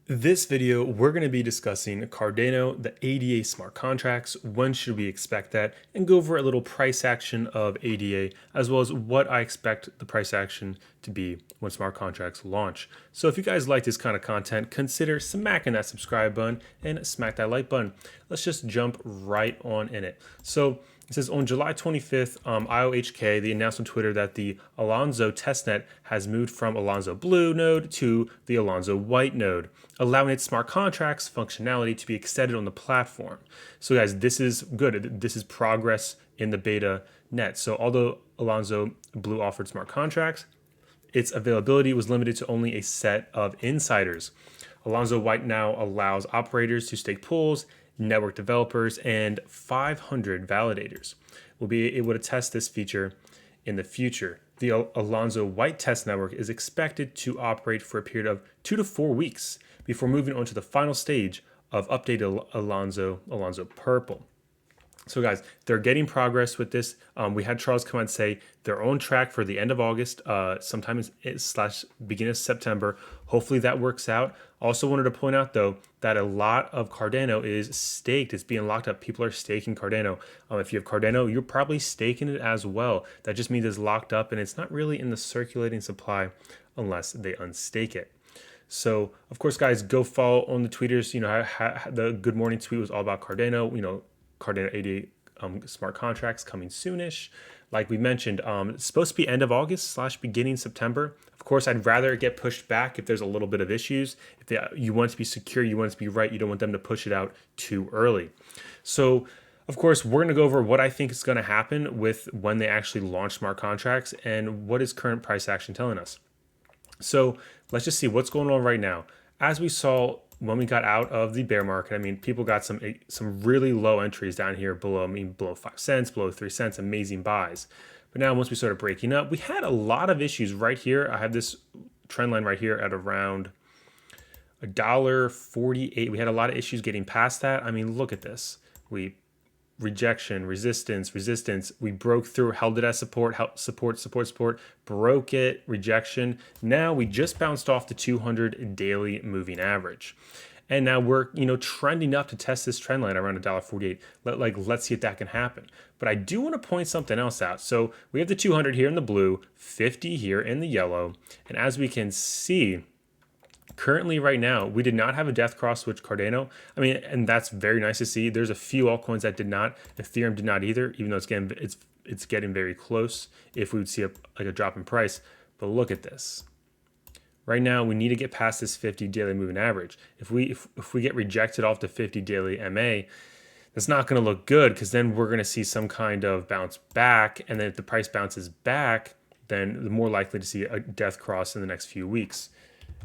This video, we're going to be discussing Cardano, the ADA smart contracts, when should we expect that, and go over a little price action of ADA, as well as what I expect the price action to be when smart contracts launch. So if you guys like this kind of content, consider smacking that subscribe button and smack that like button. Let's just jump right on in it. So it says on July 25th, IOHK, they announced on Twitter that the Alonzo testnet has moved from Alonzo Blue node to the Alonzo White node, allowing its smart contracts functionality to be extended on the platform. So guys, this is good. This is progress in the beta net. So although Alonzo Blue offered smart contracts, its availability was limited to only a set of insiders. Alonzo White now allows operators to stake pools, network developers, and 500 validators will be able to test this feature in the future. The Alonzo White test network is expected to operate for a period of 2 to 4 weeks before moving on to the final stage of updated Alonzo Purple. So guys, they're getting progress with this. We had Charles come out and say they're on track for the end of August, sometime slash beginning of September. Hopefully that works out. Also wanted to point out though that a lot of Cardano is staked. It's being locked up. People are staking Cardano. If you have Cardano, you're probably staking it as well. That just means it's locked up and it's not really in the circulating supply unless they unstake it. So, of course, guys, go follow on the tweeters. The Good Morning tweet was all about Cardano. Cardano 88 smart contracts coming soonish. Like we mentioned, it's supposed to be end of August slash beginning September. Of course, I'd rather it get pushed back if there's a little bit of issues. If you want it to be secure, you want it to be right, you don't want them to push it out too early. So, of course, we're going to go over what I think is going to happen with when they actually launch smart contracts and what is current price action telling us. So let's just see what's going on right now. As we saw when we got out of the bear market, people got some really low entries down here below, below 5 cents, below 3 cents, amazing buys. But now once we started breaking up, we had a lot of issues right here. I have this trend line right here at around $1.48. We had a lot of issues getting past that. Look at this. Rejection, resistance. We broke through, held it as support, broke it, rejection. Now we just bounced off the 200 daily moving average. And now we're, trending up to test this trend line around $1.48. Let's see if that can happen. But I do want to point something else out. So we have the 200 here in the blue, 50 here in the yellow. And as we can see, currently, right now, we did not have a death cross switch Cardano. And that's very nice to see. There's a few altcoins that did not. Ethereum did not either, even though it's getting very close if we would see a drop in price. But look at this. Right now, we need to get past this 50 daily moving average. If we get rejected off the 50 daily MA, that's not going to look good because then we're going to see some kind of bounce back. And then if the price bounces back, then the more likely to see a death cross in the next few weeks.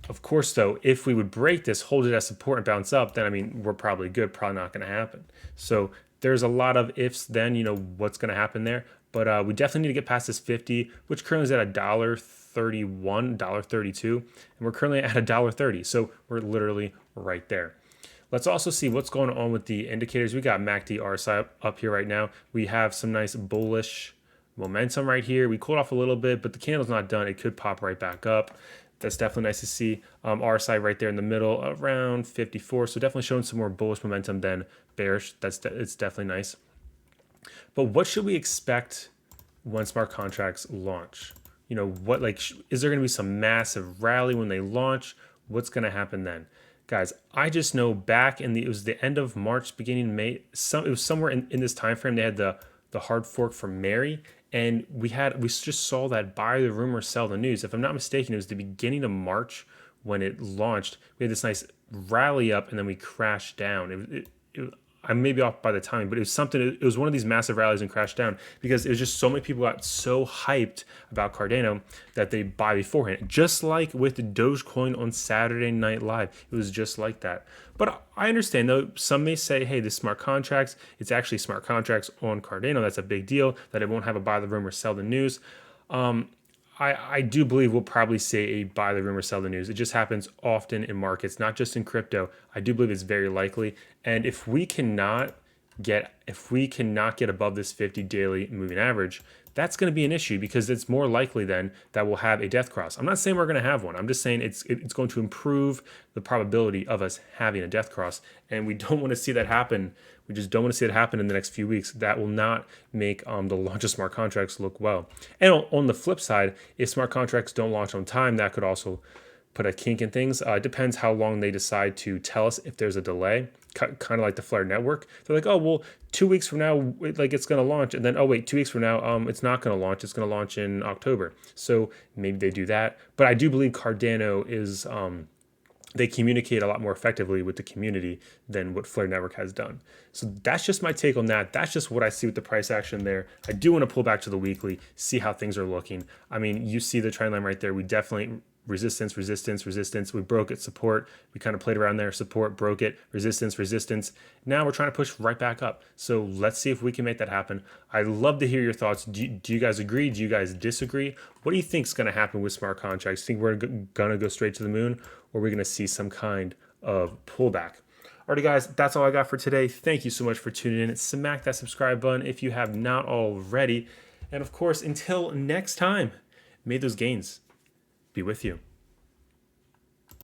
Of course, though, if we would break this, hold it as support and bounce up, then, we're probably good, probably not going to happen. So there's a lot of ifs then, what's going to happen there. But we definitely need to get past this 50, which currently is at $1.31, $1.32, and we're currently at $1.30. So we're literally right there. Let's also see what's going on with the indicators. We got MACD RSI up here right now. We have some nice bullish momentum right here. We cooled off a little bit, but the candle's not done. It could pop right back up. That's definitely nice to see. RSI right there in the middle, around 54. So definitely showing some more bullish momentum than bearish. It's definitely nice. But what should we expect when smart contracts launch? Is there going to be some massive rally when they launch? What's going to happen then? Guys, I just know back it was the end of March, beginning of May. It was somewhere in this time frame. They had the hard fork for Mary. And we just saw that buy the rumor, sell the news. If I'm not mistaken, it was the beginning of March when it launched. We had this nice rally up, and then we crashed down. I may be off by the timing, but it was something. It was one of these massive rallies and crashed down because it was just so many people got so hyped about Cardano that they buy beforehand. Just like with the Dogecoin on Saturday Night Live, it was just like that. But I understand though. Some may say, "Hey, this smart contracts. It's actually smart contracts on Cardano. That's a big deal. That it won't have a buy the rumor, sell the news." I do believe we'll probably see a buy the rumor, sell the news. It just happens often in markets, not just in crypto. I do believe it's very likely. And if we cannot if we cannot get above this 50 daily moving average, that's going to be an issue because it's more likely then that we'll have a death cross. I'm not saying we're going to have one. I'm just saying it's going to improve the probability of us having a death cross, and we don't want to see that happen. We just don't want to see it happen in the next few weeks. That will not make the launch of smart contracts look well. And on the flip side, if smart contracts don't launch on time, that could also put a kink in things. It depends how long they decide to tell us if there's a delay. Kind of like the Flare network. They're like, oh, well, 2 weeks from now, like it's going to launch. And then, oh, wait, 2 weeks from now, it's not going to launch. It's going to launch in October. So maybe they do that. But I do believe Cardano is, they communicate a lot more effectively with the community than what Flare Network has done. So that's just my take on that. That's just what I see with the price action there. I do want to pull back to the weekly, see how things are looking. I mean, you see the trend line right there. We definitely resistance, resistance, resistance. We broke it, support. We kind of played around there, support, broke it, resistance, resistance. Now we're trying to push right back up. So let's see if we can make that happen. I'd love to hear your thoughts. Do you guys agree? Do you guys disagree? What do you think is going to happen with smart contracts? Think we're going to go straight to the moon, or are we going to see some kind of pullback? Alrighty, guys, that's all I got for today. Thank you so much for tuning in. Smack that subscribe button if you have not already. And of course, until next time, may those gains be with you.